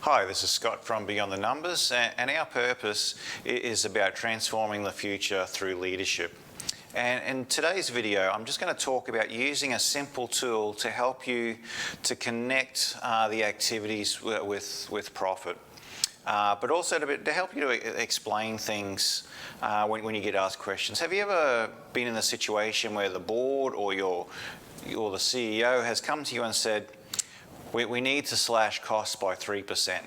Hi, this is Scott from Beyond the Numbers, and our purpose is about transforming the future through leadership. And in today's video, I'm just going to talk about using a simple tool to help you to connect the activities with profit. But also to help you to explain things when you get asked questions. Have you ever been in a situation where the board or the CEO has come to you and said, we need to slash costs by 3%.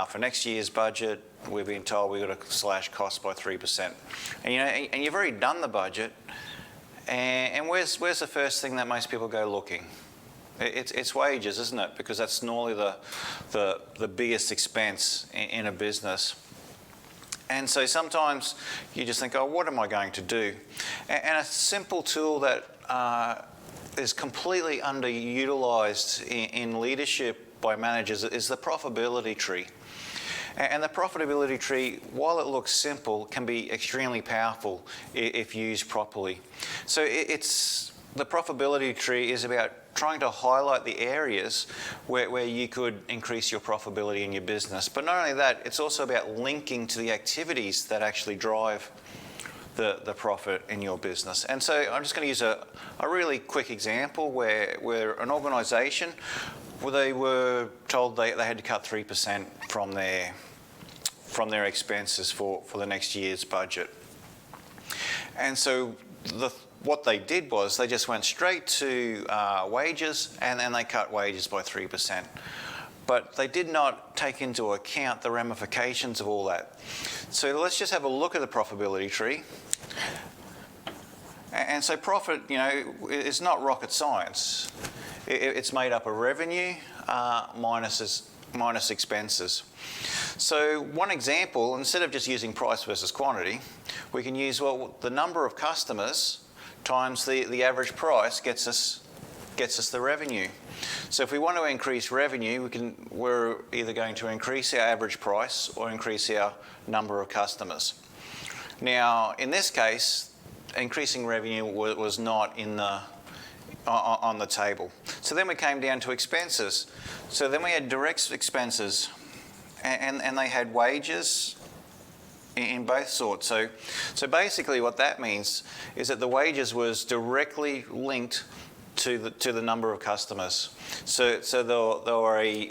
For next year's budget, we've been told we've got to slash costs by 3%. And you've already done the budget, and where's the first thing that most people go looking? It's wages, isn't it? Because that's normally the biggest expense in a business. And so sometimes you just think, oh, what am I going to do? And a simple tool that is completely underutilized in leadership by managers is the profitability tree. And the profitability tree, while it looks simple, can be extremely powerful if used properly. So the profitability tree is about trying to highlight the areas where you could increase your profitability in your business. But not only that, it's also about linking to the activities that actually drive the profit in your business. And so I'm just going to use a really quick example where an organisation, where they were told they had to cut 3% from their expenses for the next year's budget. And so what they did was they just went straight to wages, and then they cut wages by 3%. But they did not take into account the ramifications of all that. So let's just have a look at the profitability tree. And so profit, is not rocket science. It's made up of revenue minus expenses. So one example, instead of just using price versus quantity, we can use, the number of customers times the average price gets us the revenue. So if we want to increase revenue, we're either going to increase our average price or increase our number of customers. Now, in this case, increasing revenue was not on the table. So then we came down to expenses. So then we had direct expenses, and they had wages in both sorts. So basically what that means is that the wages was directly linked to the number of customers. So there were a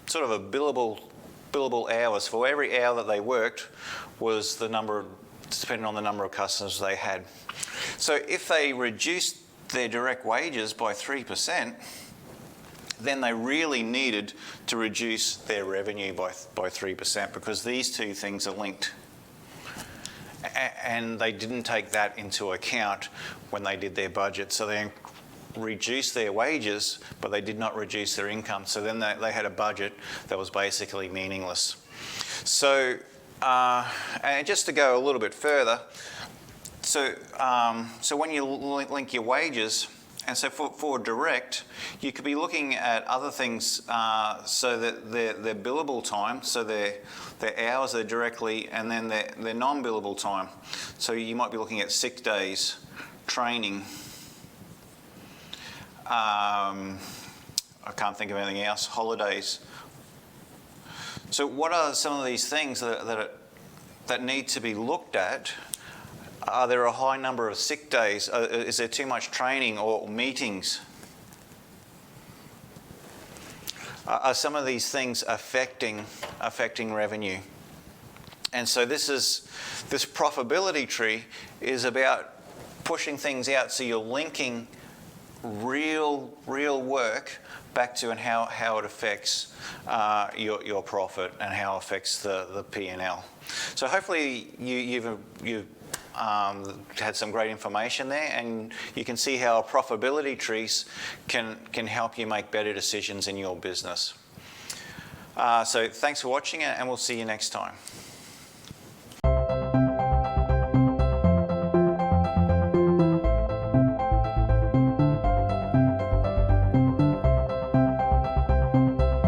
sort of a billable hours. For every hour that they worked was the number, depending on the number of customers they had. So if they reduced their direct wages by 3%, then they really needed to reduce their revenue by 3%, because these two things are linked. And they didn't take that into account when they did their budget. So they reduced their wages, but they did not reduce their income. So then they had a budget that was basically meaningless. So, and just to go a little bit further, so when you link your wages, and so for direct, you could be looking at other things, so that their billable time, so their hours are directly, and then their non-billable time. So you might be looking at sick days, training. I can't think of anything else. Holidays. So what are some of these things that need to be looked at? Are there a high number of sick days? Is there too much training or meetings? Are some of these things affecting revenue? And so this profitability tree is about pushing things out, so you're linking real work back to and how it affects your profit and how it affects the P&L. So hopefully you've had some great information there, and you can see how profitability trees can help you make better decisions in your business. So thanks for watching, and we'll see you next time.